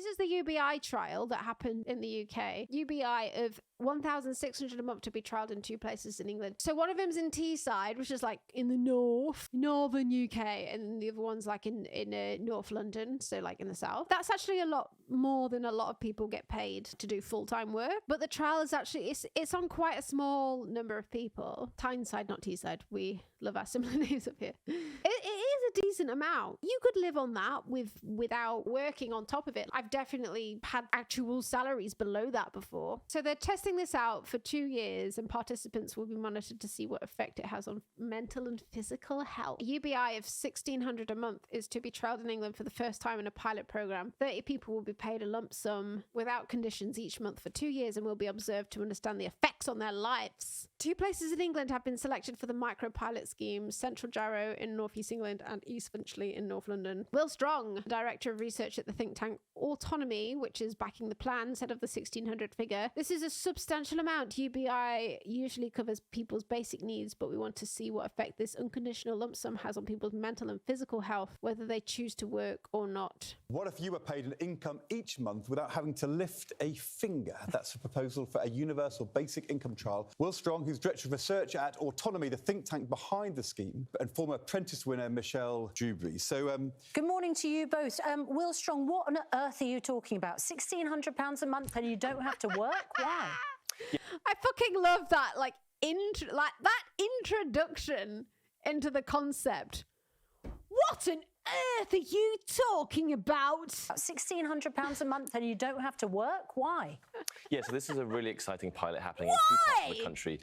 this is the UBI trial that happened in the UK. UBI of 1,600 a month to be trialled in 2 places in England. So one of them's in Teesside, which is like in the northern UK, and the other one's like in North London, so like in the south. That's actually a lot more than a lot of people get paid to do full-time work. But the trial is actually, it's on quite a small number of people. Tyneside, not Teesside. We love our similar names up here. It is a decent amount. You could live on that without working on top of it. I've definitely had actual salaries below that before. So they're testing this out for 2 years, and participants will be monitored to see what effect it has on mental and physical health. A UBI of $1,600 a month is to be trialled in England for the first time in a pilot program. 30 people will be paid a lump sum without conditions each month for 2 years and will be observed to understand the effects on their lives. 2 places in England have been selected for the micro-pilot scheme: Central Jarrow in North East England and East Finchley in North London. Will Strong, Director of Research at the think tank Autonomy, which is backing the plan, said of the 1,600 figure, "This is a substantial amount. UBI usually covers people's basic needs, but we want to see what effect this unconditional lump sum has on people's mental and physical health, whether they choose to work or not." What if you were paid an income each month without having to lift a finger? That's a proposal for a universal basic income trial. Will Strong, who's Director of Research at Autonomy, the think tank behind the scheme, and former Apprentice winner Michelle Dewberry. So, good morning to you both. Will Strong, what on earth are you talking about? £1,600 a month and you don't have to work? Why? I fucking love that, like that introduction into the concept. What on earth are you talking about? £1,600 a month and you don't have to work? Why? Yeah, so this is a really exciting pilot happening in 2 parts of the country.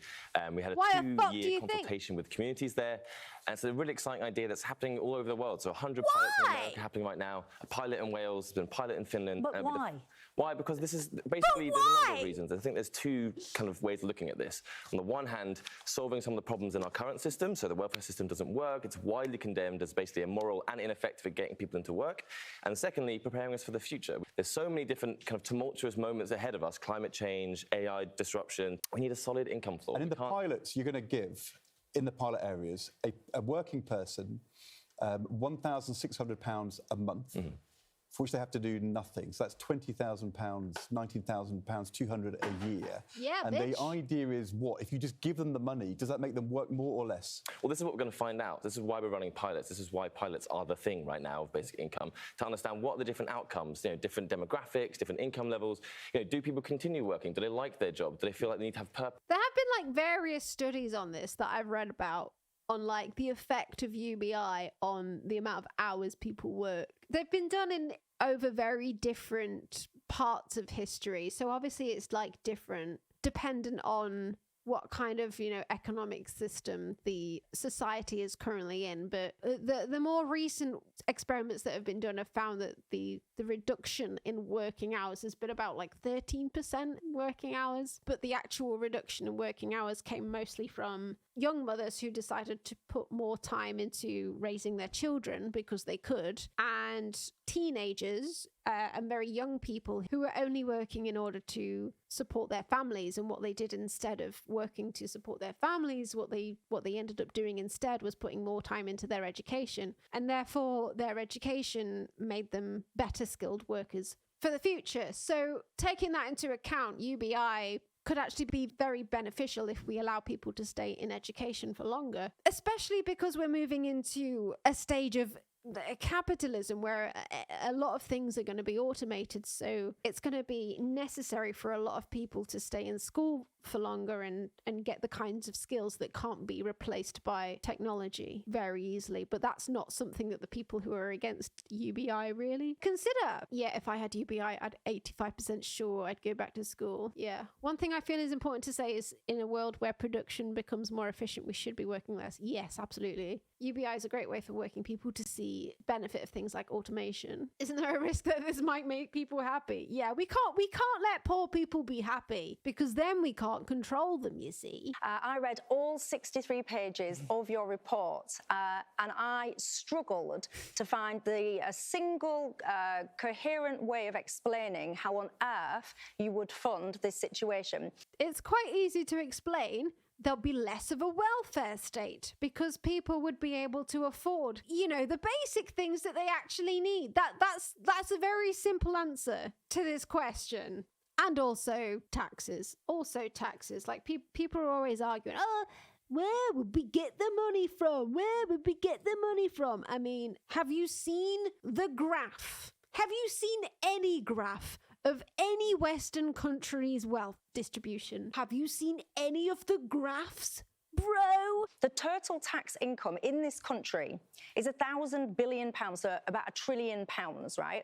We had a 2-year consultation with communities there. And it's a really exciting idea that's happening all over the world. So 100 pilots in America happening right now, a pilot in Wales, there's been a pilot in Finland. But why? Why? Because this is basically, there's a number of reasons. I think there's 2 kind of ways of looking at this. On the one hand, solving some of the problems in our current system. So the welfare system doesn't work. It's widely condemned as basically immoral and ineffective at getting people into work. And secondly, preparing us for the future. There's so many different kind of tumultuous moments ahead of us: climate change, AI disruption. We need a solid income floor. And in the pilots, you're going to give, in the pilot areas, a working person £1,600 a month, for which they have to do nothing. So that's £20,000, £19,000, £200 a year. Yeah, and the idea is what? If you just give them the money, does that make them work more or less? Well, this is what we're going to find out. This is why we're running pilots. This is why pilots are the thing right now of basic income, to understand what are the different outcomes, different demographics, different income levels. Do people continue working? Do they like their job? Do they feel like they need to have purpose? There have been like various studies on this that I've read about, on like the effect of UBI on the amount of hours people work. They've been done in over very different parts of history. So obviously it's like different dependent on what kind of, economic system the society is currently in. But the more recent experiments that have been done have found that the reduction in working hours has been about like 13% working hours. But the actual reduction in working hours came mostly from young mothers who decided to put more time into raising their children because they could, and teenagers and very young people who were only working in order to support their families. And what they did instead of working to support their families, what they ended up doing instead was putting more time into their education, and therefore their education made them better skilled workers for the future. So taking that into account, UBI could actually be very beneficial if we allow people to stay in education for longer, especially because we're moving into a stage of capitalism where a lot of things are going to be automated. So it's going to be necessary for a lot of people to stay in school for longer and get the kinds of skills that can't be replaced by technology very easily. But that's not something that the people who are against UBI really consider. Yeah, if I had UBI, I'd 85% sure I'd go back to school. Yeah. One thing I feel is important to say is, in a world where production becomes more efficient, we should be working less. Yes, absolutely. UBI is a great way for working people to see benefit of things like automation. Isn't there a risk that this might make people happy? Yeah, we can't let poor people be happy, because then we can't control them, you see. I read all 63 pages of your report and I struggled to find a single coherent way of explaining how on earth you would fund this situation. It's quite easy to explain, there'll be less of a welfare state because people would be able to afford, the basic things that they actually need. That's a very simple answer to this question. And also taxes. Like people are always arguing, where would we get the money from? Where would we get the money from? I mean, have you seen the graph? Have you seen any graph of any Western country's wealth distribution? Have you seen any of the graphs, bro? The total tax income in this country is £1,000 billion, so about £1 trillion, right?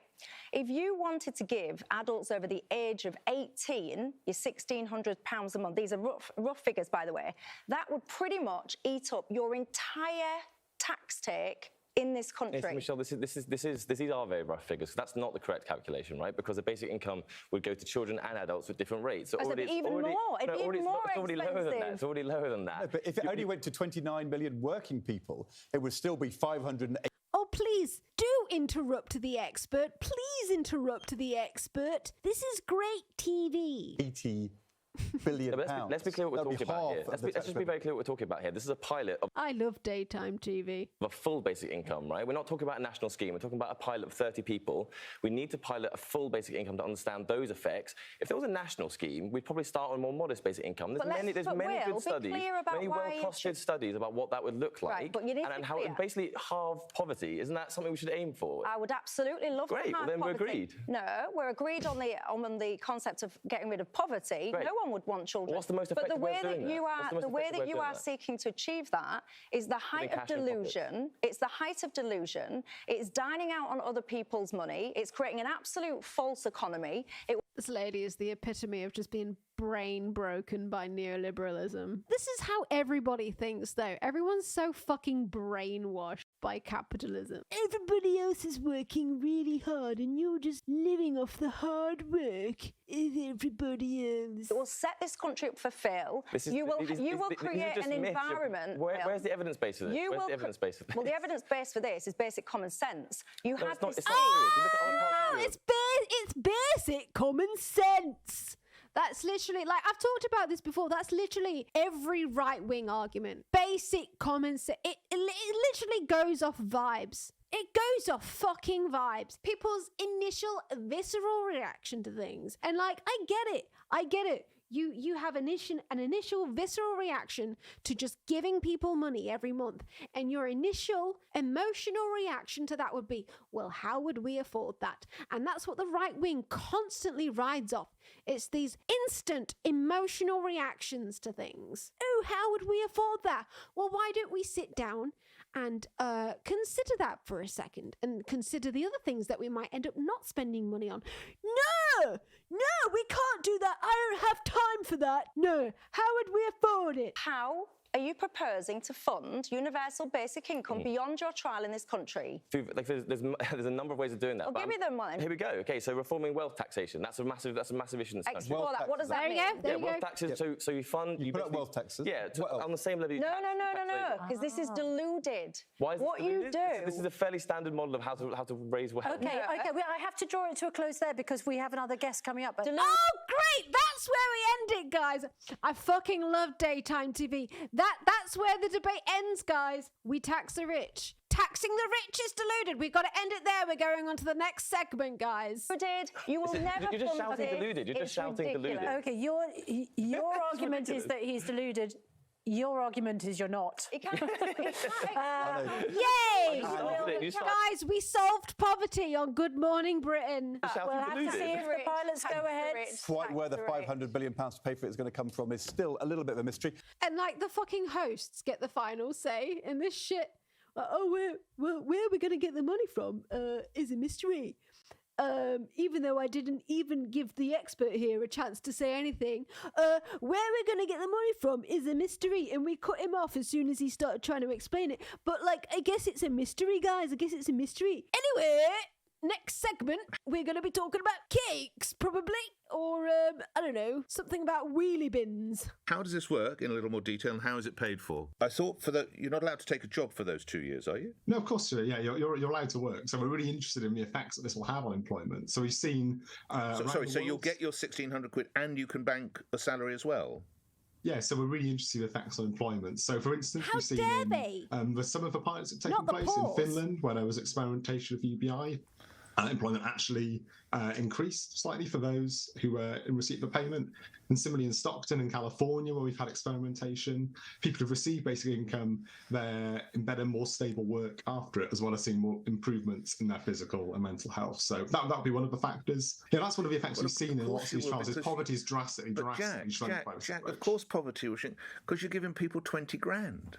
If you wanted to give adults over the age of 18 your £1,600 a month, these are rough figures, by the way, that would pretty much eat up your entire tax take in this country. Yes, Michelle, these are very rough figures. That's not the correct calculation, right? Because the basic income would go to children and adults with different rates. So It'd be even more lower than that. It's already lower than that. No, but if it only went to 29 million working people, it would still be 580. Oh, please do interrupt the expert. Please interrupt the expert. This is great TV. 80 billion pounds. Let's be clear what we're talking about here. Let's just be very clear what we're talking about here. This is a pilot of I love daytime TV. a full basic income, right? We're not talking about a national scheme. We're talking about a pilot of 30 people. We need to pilot a full basic income to understand those effects. If there was a national scheme, we'd probably start on a more modest basic income. There's many good studies, many well-costed studies about what that would look like, right, but you need and how it would basically halve poverty. Isn't that something we should aim for? I would absolutely love to halve Great, well then poverty. we're agreed. No, we're agreed on the concept of getting rid of poverty. Great. No one would want children. What's the most effective way of doing that? The way that you are seeking to achieve that is the height of delusion. It's the height of delusion. It's dining out on other people's money. It's creating an absolute false economy. This lady is the epitome of just being brain broken by neoliberalism. This is how everybody thinks, though. Everyone's so fucking brainwashed by capitalism. Everybody else is working really hard and you're just living off the hard work of everybody else. It will set this country up for fail. You will create an environment. Where's the evidence base for this? Where's the evidence base for this? Well, the evidence base for this is basic common sense. You have this. It's basic common sense. That's literally, like, I've talked about this before, that's literally every right-wing argument. Basic common sense. It literally goes off vibes. It goes off fucking vibes. People's initial visceral reaction to things. And, like, I get it. You have an initial visceral reaction to just giving people money every month. And your initial emotional reaction to that would be, well, how would we afford that? And that's what the right wing constantly rides off. It's these instant emotional reactions to things. Oh, how would we afford that? Well, why don't we sit down and consider that for a second and consider the other things that we might end up not spending money on? No, we can't do that. I don't have time for that. No, how would we afford it? How are you proposing to fund universal basic income beyond your trial in this country? Like there's a number of ways of doing that. Well, give me them one. Here we go. Okay, so reforming wealth taxation. That's a massive issue in this country. Explore that. What does that mean? There you go. Wealth taxes. So you fund. You put up wealth taxes. Yeah, on the same level. No, because this is deluded. Why is what deluded? You do? This is a fairly standard model of how to raise wealth. Okay. Well, I have to draw it to a close there because we have another guest coming up. Oh, great! That's where we end it, guys. I fucking love daytime TV. That's where the debate ends, guys. We tax the rich. Taxing the rich is deluded. We've got to end it there. We're going on to the next segment, guys. You will never. You're just shouting deluded. You're just shouting deluded. Okay, your argument is that he's deluded. Your argument is you're not. It can't. Yay! Guys, we solved poverty on Good Morning Britain. We'll have to see if the pilots go ahead. Quite where the £500 billion to pay for it is going to come from is still a little bit of a mystery. And like the fucking hosts get the final say in this shit. Where are we going to get the money from is a mystery. Even though I didn't even give the expert here a chance to say anything, where we're going to get the money from is a mystery, and we cut him off as soon as he started trying to explain it. But, like, I guess it's a mystery, guys. I guess it's a mystery. Anyway, next segment, we're going to be talking about cakes, probably, or, I don't know, something about wheelie bins. How does this work in a little more detail, and how is it paid for? I thought you're not allowed to take a job for those 2 years, are you? No, of course, yeah, you're allowed to work. So we're really interested in the effects that this will have on employment. So we've seen... So you'll get your £1,600 and you can bank a salary as well? Yeah, so we're really interested in effects on employment. So, for instance, How we've seen dare they? with some of the pilots that have taken Not the place in pause. Finland, where there was experimentation of UBI, employment actually increased slightly for those who were in receipt of payment. And similarly in Stockton in California, where we've had experimentation, people who've received basic income, they're in better, more stable work after it, as well as seeing more improvements in their physical and mental health. So that would be one of the factors. Yeah, that's one of the effects we've seen in lots of these trials, is poverty is drastically shrunk by this Jack, approach. of course poverty will shrink, because you're giving people 20 grand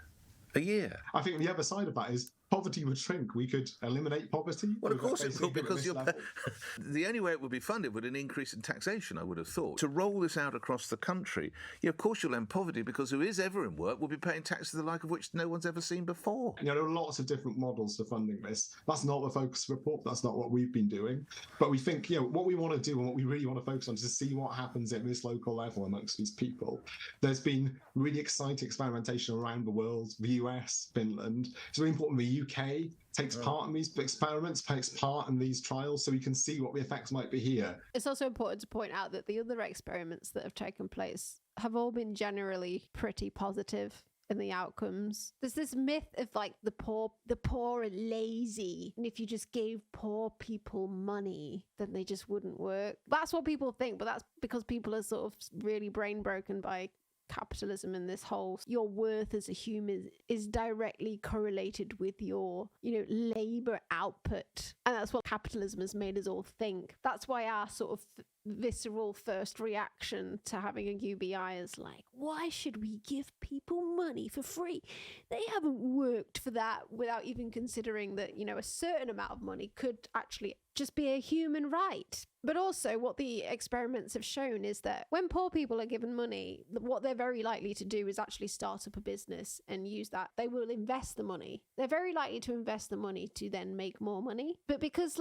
a year. I think the other side of that is poverty would shrink. We could eliminate poverty. Well, of course it basic will, income at because this level. the only way it would be funded would be an increase in taxation, I would have thought. To roll this out across the country, of course you'll end poverty, because who is ever in work will be paying taxes the like of which no one's ever seen before. There are lots of different models for funding this. That's not the focus report. That's not what we've been doing. But we think, what we want to do and what we really want to focus on is to see what happens at this local level amongst these people. There's been really exciting experimentation around the world, the US, Finland. It's really important the UK takes part in these experiments, takes part in these trials, so we can see what the effects might be here. It's also important to point out that the other experiments that have taken place have all been generally pretty positive in the outcomes. There's this myth of like the poor are lazy, and if you just gave poor people money, then they just wouldn't work. That's what people think, but that's because people are sort of really brain broken by capitalism, and this whole your worth as a human is directly correlated with your labor output, and that's what capitalism has made us all think. That's why our sort of visceral first reaction to having a UBI is like, why should we give people money for free? They haven't worked for that, without even considering that a certain amount of money could actually just be a human right. But also what the experiments have shown is that when poor people are given money, what they're very likely to do is actually start up a business and use that. They will invest the money. They're very likely to invest the money to then make more money. But because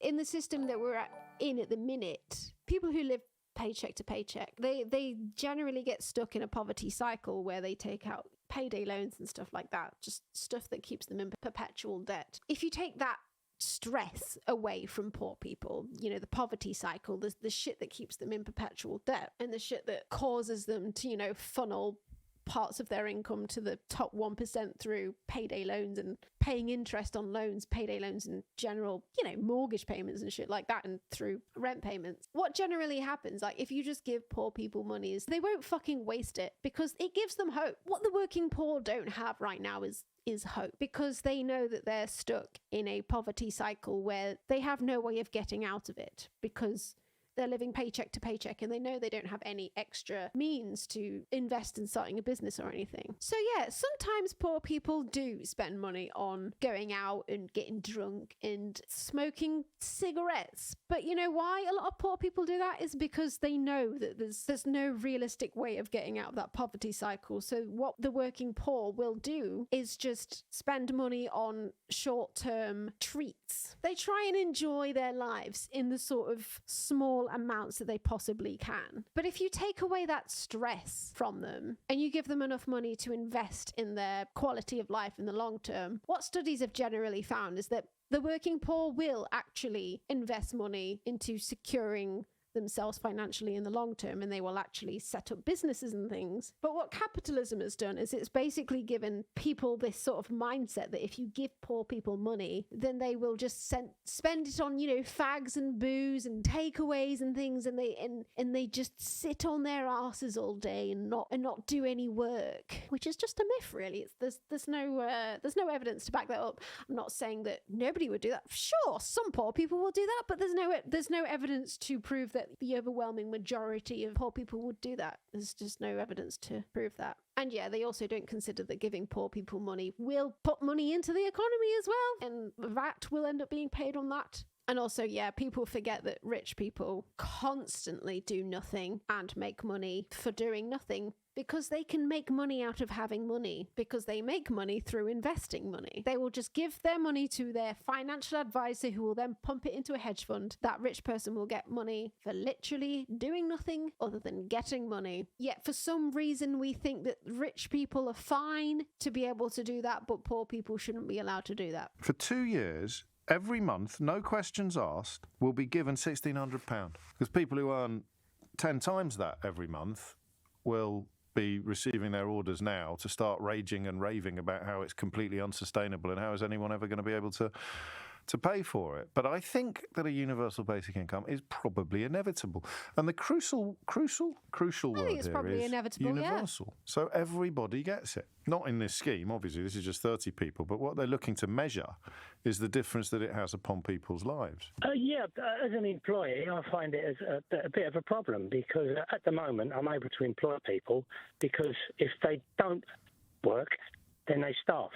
in the system that we're in at the minute, people who live paycheck to paycheck, they generally get stuck in a poverty cycle where they take out payday loans and stuff like that, just stuff that keeps them in perpetual debt. If you take that stress away from poor people, the poverty cycle, the shit that keeps them in perpetual debt, and the shit that causes them to funnel parts of their income to the top 1% through payday loans and paying interest on loans, payday loans in general, mortgage payments and shit like that, and through rent payments. What generally happens, if you just give poor people money, is they won't fucking waste it, because it gives them hope. What the working poor don't have right now is hope, because they know that they're stuck in a poverty cycle where they have no way of getting out of it, because they're living paycheck to paycheck, and they know they don't have any extra means to invest in starting a business or anything. So yeah, sometimes poor people do spend money on going out and getting drunk and smoking cigarettes. But you know why a lot of poor people do that? Is because they know that there's no realistic way of getting out of that poverty cycle. So what the working poor will do is just spend money on short-term treats. They try and enjoy their lives in the sort of small amounts that they possibly can. But if you take away that stress from them and you give them enough money to invest in their quality of life in the long term, what studies have generally found is that the working poor will actually invest money into securing themselves financially in the long term, and they will actually set up businesses and things. But what capitalism has done is it's basically given people this sort of mindset that if you give poor people money, then they will just spend it on fags and booze and takeaways and things, and they just sit on their asses all day and not do any work, which is just a myth, really. There's no evidence to back that up. I'm not saying that nobody would do that. Sure, some poor people will do that, but there's no evidence to prove that the overwhelming majority of poor people would do that. There's just no evidence to prove that. And yeah, they also don't consider that giving poor people money will put money into the economy as well, and VAT will end up being paid on that. And also, yeah, people forget that rich people constantly do nothing and make money for doing nothing, because they can make money out of having money, because they make money through investing money. They will just give their money to their financial advisor, who will then pump it into a hedge fund. That rich person will get money for literally doing nothing other than getting money. Yet for some reason we think that rich people are fine to be able to do that, but poor people shouldn't be allowed to do that. For 2 years, every month, no questions asked, will be given £1,600. Because people who earn 10 times that every month will be receiving their orders now to start raging and raving about how it's completely unsustainable and how is anyone ever going to be able to pay for it. But I think that a universal basic income is probably inevitable. And the crucial word it's here probably is inevitable, universal. So everybody gets it. Not in this scheme, obviously, this is just 30 people, but what they're looking to measure is the difference that it has upon people's lives. As an employee, I find it as a bit of a problem because at the moment I'm able to employ people because if they don't work, then they starve.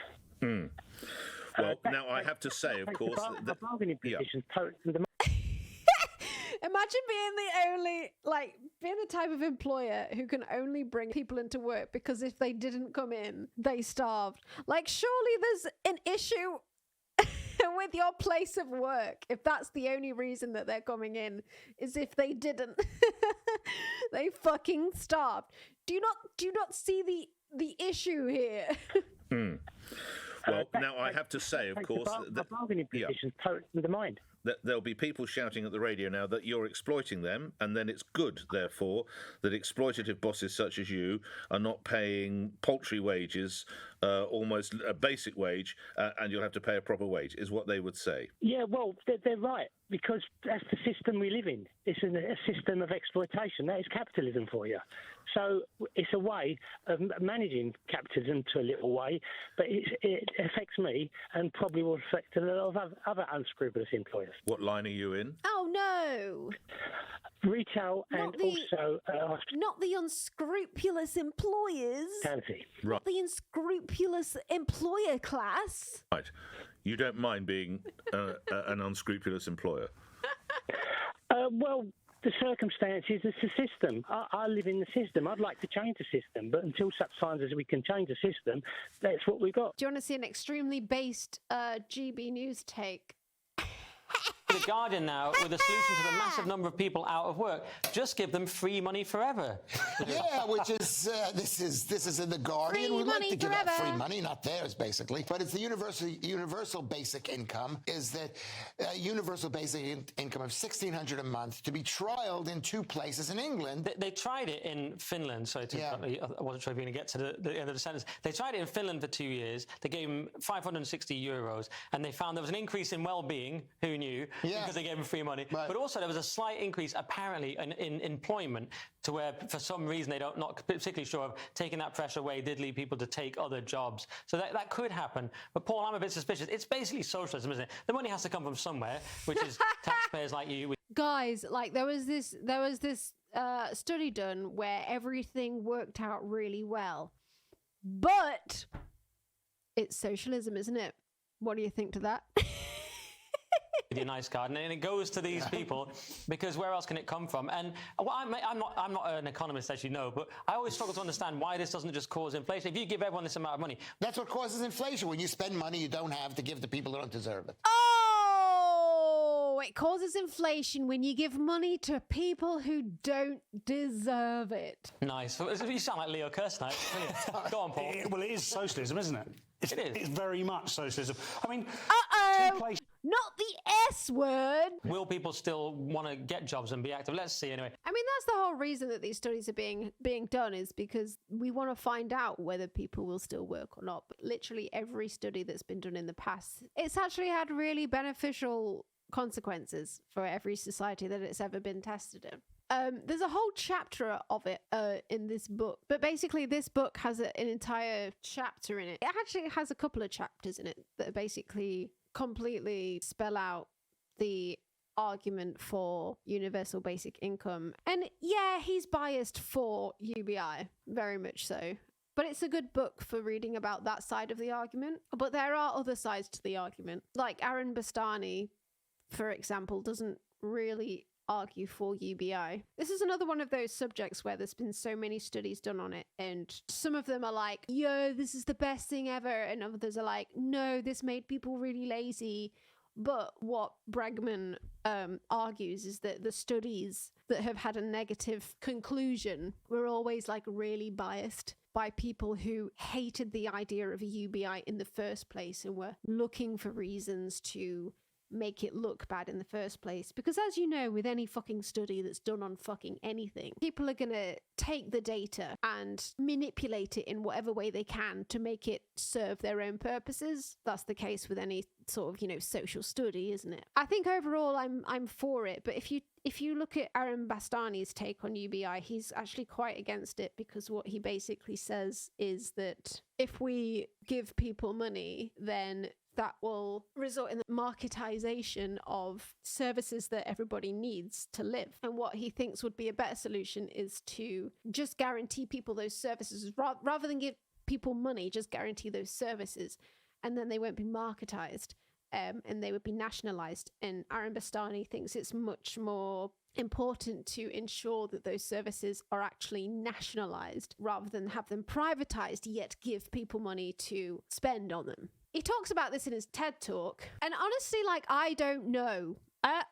Well, now I have to say, of course, the bargaining position totally. Imagine being the type of employer who can only bring people into work because if they didn't come in, they starved. Like, surely there's an issue with your place of work if that's the only reason that they're coming in is if they didn't. They fucking starved. Do you not see the issue here? Well, now I have to say, of course, the bargaining position totally undermined. That there'll be people shouting at the radio now that you're exploiting them, and then it's good, therefore, that exploitative bosses such as you are not paying paltry wages, almost a basic wage, and you'll have to pay a proper wage, is what they would say. Yeah, well, they're right, because that's the system we live in. It's a system of exploitation. That is capitalism for you. So it's a way of managing capitalism to a little way, but it affects me and probably will affect a lot of other unscrupulous employers. What line are you in? Oh, no. Retail and also... not the unscrupulous employers. Fancy. Right. Not the unscrupulous employer class. Right. You don't mind being an unscrupulous employer? Well, the circumstances, it's the system. I live in the system. I'd like to change the system, but until such times as we can change the system, that's what we've got. Do you want to see an extremely based GB News take? The Guardian now with a solution to the massive number of people out of work. Just give them free money forever. Yeah, which is this is in the Guardian. Free We'd like to give forever. out free money, not theirs, basically. But it's the universal basic income. Is that universal basic income of $1,600 a month to be trialed in 2 places in England? They tried it in Finland. Sorry, I wasn't sure if you were going to get to the end of the sentence. They tried it in Finland for 2 years. They gave them €560, and they found there was an increase in well-being. Who knew? Yeah. Because they gave them free money. Right. But also there was a slight increase, apparently, in employment, to where, for some reason, they don't not particularly sure of, taking that pressure away did lead people to take other jobs. So that could happen. But Paul, I'm a bit suspicious. It's basically socialism, isn't it? The money has to come from somewhere, which is taxpayers like you. Guys, like there was this study done where everything worked out really well, but it's socialism, isn't it? What do you think to that? Your nice garden, and it goes to these people because where else can it come from? And I'm not an economist, as you know, but I always struggle to understand why this doesn't just cause inflation. If you give everyone this amount of money, that's what causes inflation. When you spend money you don't have to give to people who don't deserve it. Oh, it causes inflation when you give money to people who don't deserve it. Nice. You sound like Leo Kirsten. Go on, Paul. Well, it is socialism, isn't it? It is. It's very much socialism. I mean, not the S word. Will people still want to get jobs and be active? Let's see anyway. I mean, that's the whole reason that these studies are being done, is because we want to find out whether people will still work or not. But literally every study that's been done in the past, it's actually had really beneficial consequences for every society that it's ever been tested in. There's a whole chapter of it in this book, but basically this book has an entire chapter in it. It actually has a couple of chapters in it that basically completely spell out the argument for universal basic income. And yeah, he's biased for UBI, very much so. But it's a good book for reading about that side of the argument. But there are other sides to the argument. Like Aaron Bastani, for example, doesn't really argue for UBI. This is another one of those subjects where there's been so many studies done on it, and some of them are like, yo, this is the best thing ever, and others are like, no, this made people really lazy. But what Bregman argues is that the studies that have had a negative conclusion were always like really biased by people who hated the idea of a UBI in the first place and were looking for reasons to make it look bad in the first place. Because as you know, with any fucking study that's done on fucking anything, people are going to take the data and manipulate it in whatever way they can to make it serve their own purposes. That's the case with any sort of, you know, social study, isn't it? I think overall I'm for it, but if you look at Aaron Bastani's take on UBI, he's actually quite against it, because what he basically says is that if we give people money, then that will result in the marketization of services that everybody needs to live. And what he thinks would be a better solution is to just guarantee people those services, rather than give people money, just guarantee those services, and then they won't be marketized. And they would be nationalized. And Aaron Bastani thinks it's much more important to ensure that those services are actually nationalized rather than have them privatized, yet give people money to spend on them. He talks about this in his TED talk, and honestly, like, I don't know. I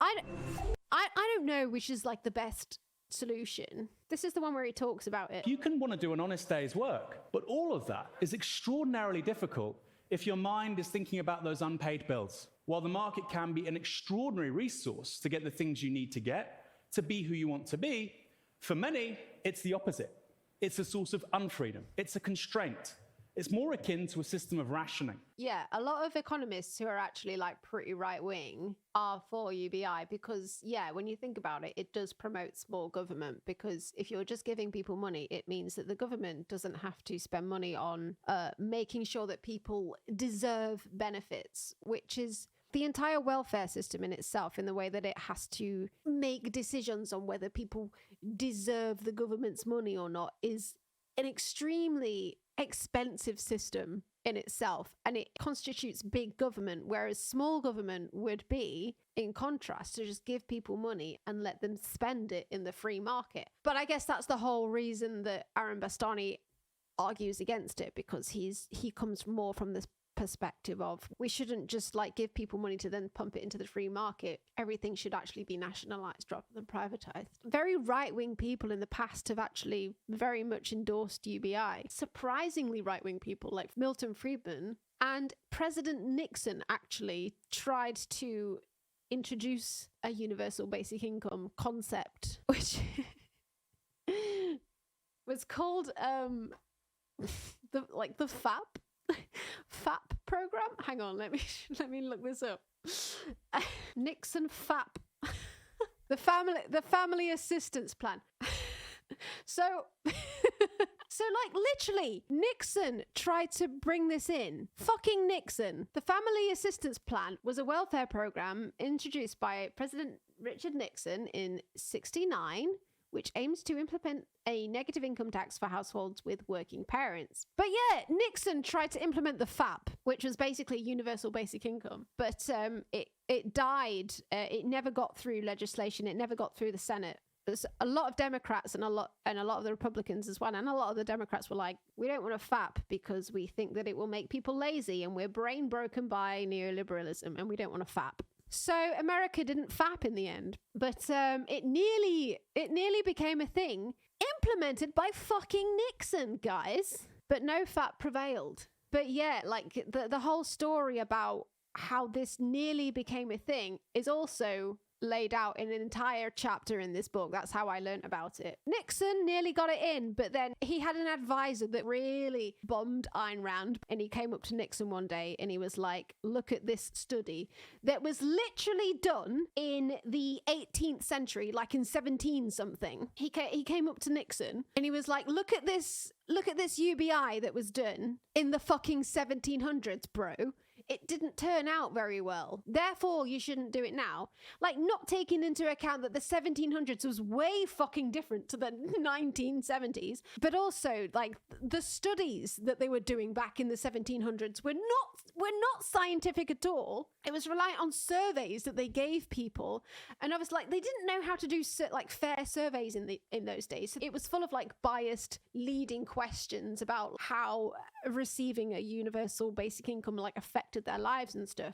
don't know which is like the best solution. This is the one where he talks about it. You can want to do an honest day's work, but all of that is extraordinarily difficult if your mind is thinking about those unpaid bills. While the market can be an extraordinary resource to get the things you need to get, to be who you want to be, for many, it's the opposite. It's a source of unfreedom. It's a constraint. It's more akin to a system of rationing. Yeah, a lot of economists who are actually like pretty right-wing are for UBI because, yeah, when you think about it, it does promote small government, because if you're just giving people money, it means that the government doesn't have to spend money on making sure that people deserve benefits, which is the entire welfare system in itself, in the way that it has to make decisions on whether people deserve the government's money or not, is an extremely expensive system in itself, and it constitutes big government, whereas small government would be, in contrast, to just give people money and let them spend it in the free market. But I guess that's the whole reason that Aaron Bastani argues against it, because he comes more from this perspective of, we shouldn't just like give people money to then pump it into the free market. Everything should actually be nationalized rather than privatized. Very right-wing people in the past have actually very much endorsed UBI. Surprisingly right-wing people like Milton Friedman and President Nixon actually tried to introduce a universal basic income concept, which was called the FAP program. Hang on, let me look this up. Nixon FAP, the family assistance plan. So like literally, Nixon tried to bring this in. Fucking Nixon. The family assistance plan was a welfare program introduced by President Richard Nixon in '69, which aims to implement a negative income tax for households with working parents. But yeah, Nixon tried to implement the FAP, which was basically universal basic income. But it died. It never got through legislation. It never got through the Senate. There's a lot of Democrats and a lot of the Republicans as well, and a lot of the Democrats were like, we don't want a FAP because we think that it will make people lazy, and we're brain broken by neoliberalism, and we don't want a FAP. So America didn't FAP in the end, but it nearly became a thing implemented by fucking Nixon, guys. But no FAP prevailed. But yeah, like the whole story about how this nearly became a thing is also laid out in an entire chapter in this book. That's how I learned about it. Nixon nearly got it in, but then he had an advisor that really bombed Ayn Rand, and he came up to Nixon one day and he was like, look at this study that was literally done in the 18th century, like in 17 something. He came up to Nixon and he was like, look at this UBI that was done in the fucking 1700s, bro. It didn't turn out very well. Therefore, you shouldn't do it now. Like, not taking into account that the 1700s was way fucking different to the 1970s. But also, like, the studies that they were doing back in the 1700s were not scientific at all. It was reliant on surveys that they gave people. And I was like, they didn't know how to do like fair surveys in those days. It was full of like biased leading questions about how receiving a universal basic income like affected their lives and stuff.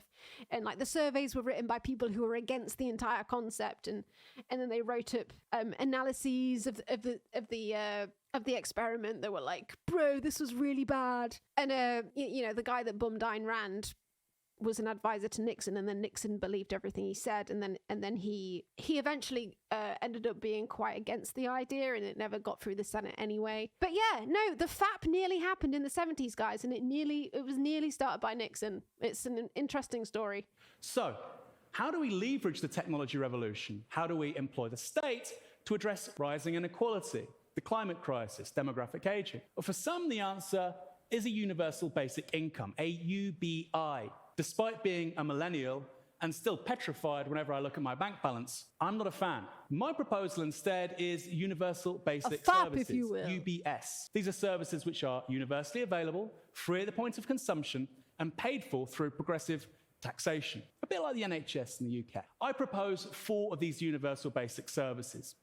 And like the surveys were written by people who were against the entire concept, and then they wrote up analyses of the experiment that were like, bro, this was really bad. And you know, the guy that bummed Ayn Rand was an advisor to Nixon, and then Nixon believed everything he said, and then he eventually ended up being quite against the idea, and it never got through the Senate anyway. But yeah, no, the FAP nearly happened in the 70s, guys, and it was nearly started by Nixon. It's an interesting story. So, how do we leverage the technology revolution? How do we employ the state to address rising inequality, the climate crisis, demographic aging? Well, for some, the answer is a universal basic income, a UBI. Despite being a millennial and still petrified whenever I look at my bank balance, I'm not a fan. My proposal instead is universal basic services, if you will. UBS. These are services which are universally available, free at the point of consumption, and paid for through progressive taxation, a bit like the NHS in the UK. I propose 4 of these universal basic services: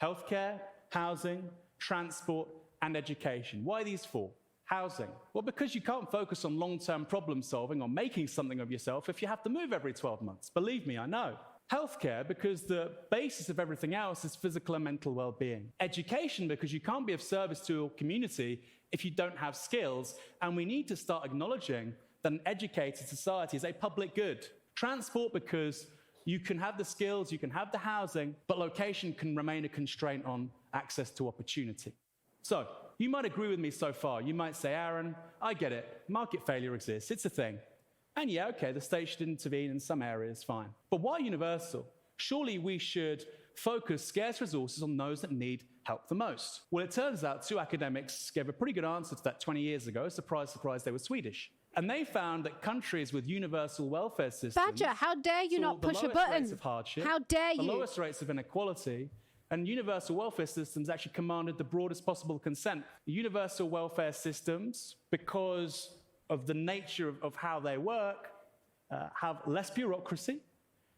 healthcare, housing, transport, and education. Why these 4? Housing. Well, because you can't focus on long-term problem solving or making something of yourself if you have to move every 12 months. Believe me, I know. Healthcare, because the basis of everything else is physical and mental well-being. Education, because you can't be of service to your community if you don't have skills, and we need to start acknowledging that an educated society is a public good. Transport, because you can have the skills, you can have the housing, but location can remain a constraint on access to opportunity. So, you might agree with me so far. You might say, Aaron, I get it. Market failure exists. It's a thing. And yeah, okay, the state should intervene in some areas, fine. But why universal? Surely we should focus scarce resources on those that need help the most. Well, it turns out 2 academics gave a pretty good answer to that 20 years ago. Surprise, surprise, they were Swedish. And they found that countries with universal welfare systems... Badger, how dare you not push a button? Rates of hardship, how dare you? The lowest rates of inequality, and universal welfare systems actually commanded the broadest possible consent. Universal welfare systems, because of the nature of how they work, have less bureaucracy.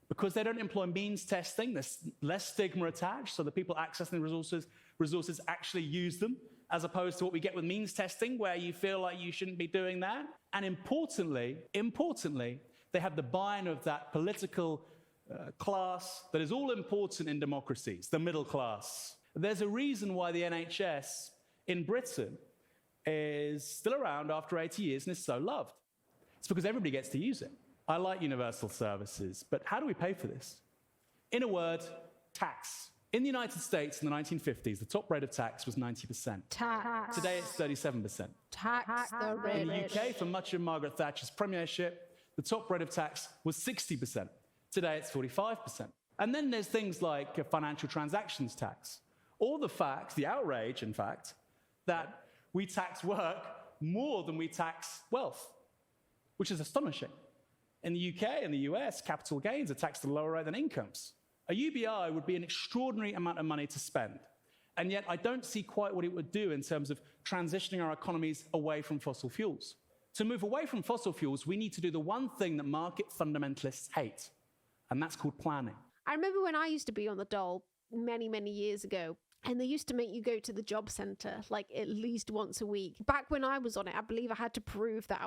Because they don't employ means testing, there's less stigma attached, so the people accessing the resources actually use them, as opposed to what we get with means testing, where you feel like you shouldn't be doing that. And importantly, they have the buy-in of that political class that is all important in democracies, the middle class. There's a reason why the NHS in Britain is still around after 80 years and is so loved. It's because everybody gets to use it. I like universal services, but how do we pay for this? In a word, tax. In the United States in the 1950s, the top rate of tax was 90%. Tax. Today it's 37%. Tax the rich. In the UK, for much of Margaret Thatcher's premiership, the top rate of tax was 60%. Today it's 45%. And then there's things like a financial transactions tax, or the outrage, in fact, that we tax work more than we tax wealth, which is astonishing. In the UK and the US, capital gains are taxed at a lower rate than incomes. A UBI would be an extraordinary amount of money to spend. And yet I don't see quite what it would do in terms of transitioning our economies away from fossil fuels. To move away from fossil fuels, we need to do the one thing that market fundamentalists hate, and that's called planning. I remember when I used to be on the dole many, many years ago, and they used to make you go to the job centre like at least once a week. Back when I was on it, I believe I had to prove that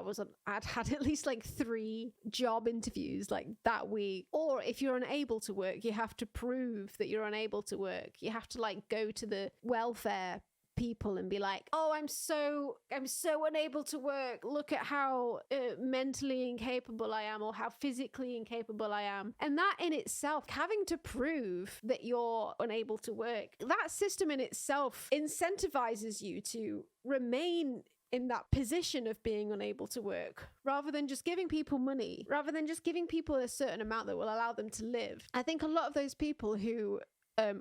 I'd had at least like 3 job interviews like that week. Or if you're unable to work, you have to prove that you're unable to work. You have to like go to the welfare people and be like, oh, I'm so unable to work. Look at how mentally incapable I am, or how physically incapable I am. And that in itself, having to prove that you're unable to work, that system in itself incentivizes you to remain in that position of being unable to work, rather than just giving people money, rather than just giving people a certain amount that will allow them to live. I think a lot of those people who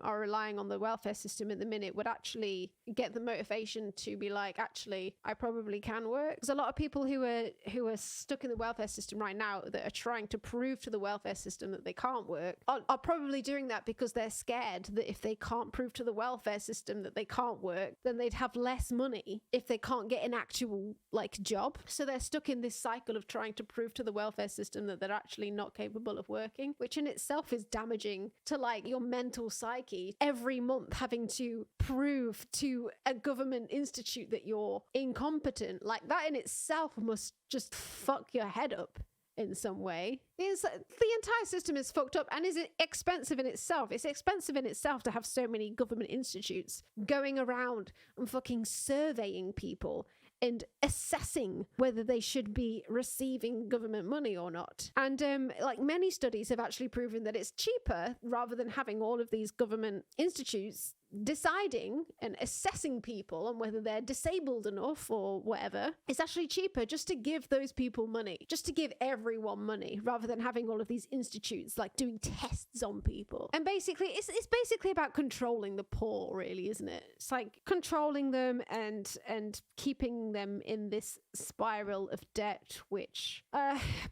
are relying on the welfare system at the minute would actually get the motivation to be like, actually, I probably can work. There's a lot of people who are stuck in the welfare system right now that are trying to prove to the welfare system that they can't work, are probably doing that because they're scared that if they can't prove to the welfare system that they can't work, then they'd have less money if they can't get an actual like job. So they're stuck in this cycle of trying to prove to the welfare system that they're actually not capable of working, which in itself is damaging to like your mental psyche. Every month having to prove to a government institute that you're incompetent, like that in itself must just fuck your head up in some way. The entire system is fucked up and is expensive in itself. It's expensive in itself to have so many government institutes going around and fucking surveying people and assessing whether they should be receiving government money or not. And like many studies have actually proven that it's cheaper, rather than having all of these government institutes deciding and assessing people on whether they're disabled enough or whatever. It's actually cheaper just to give those people money, just to give everyone money, rather than having all of these institutes like doing tests on people. And basically it's basically about controlling the poor, really, isn't it? It's like controlling them and keeping them in this spiral of debt, which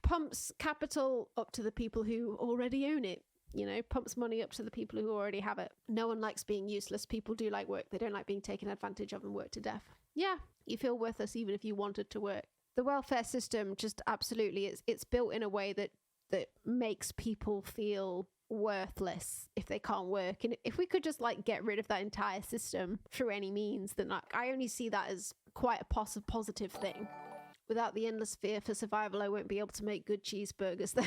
pumps capital up to the people who already own it. You know, pumps money up to the people who already have it. No one likes being useless. People do like work. They don't like being taken advantage of and worked to death. Yeah, you feel worthless even if you wanted to work. The welfare system just absolutely, it's built in a way that makes people feel worthless if they can't work. And if we could just like get rid of that entire system through any means, then I only see that as quite a positive thing. Without the endless fear for survival, I won't be able to make good cheeseburgers though.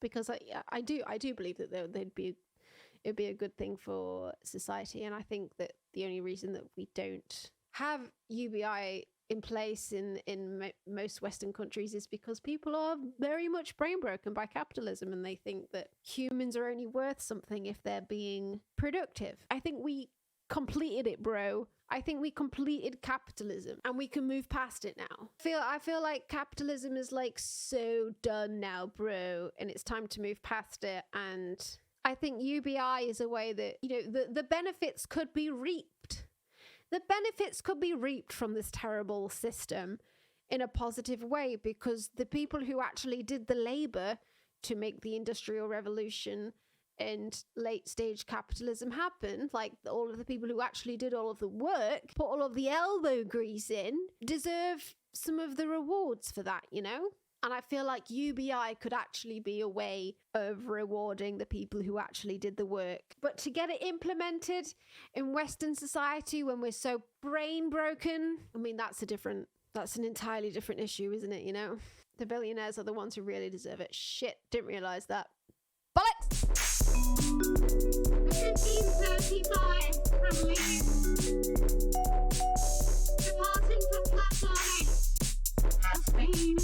Because I do believe that it'd be a good thing for society, and I think that the only reason that we don't have UBI in place in most Western countries is because people are very much brain broken by capitalism, and they think that humans are only worth something if they're being productive. I think we completed it, bro. I think we completed capitalism and we can move past it now. I feel like capitalism is like so done now, bro, and it's time to move past it. And I think UBI is a way that, you know, the benefits could be reaped. The benefits could be reaped from this terrible system in a positive way, because the people who actually did the labor to make the Industrial Revolution and late stage capitalism happen, like all of the people who actually did all of the work, put all of the elbow grease in, deserve some of the rewards for that, you know? And I feel like UBI could actually be a way of rewarding the people who actually did the work. But to get it implemented in Western society when we're so brain broken, I mean, that's an entirely different issue, isn't it, you know? The billionaires are the ones who really deserve it. Shit, didn't realise that. Bollocks! 1935, from Leeds. Departing from Flatline has been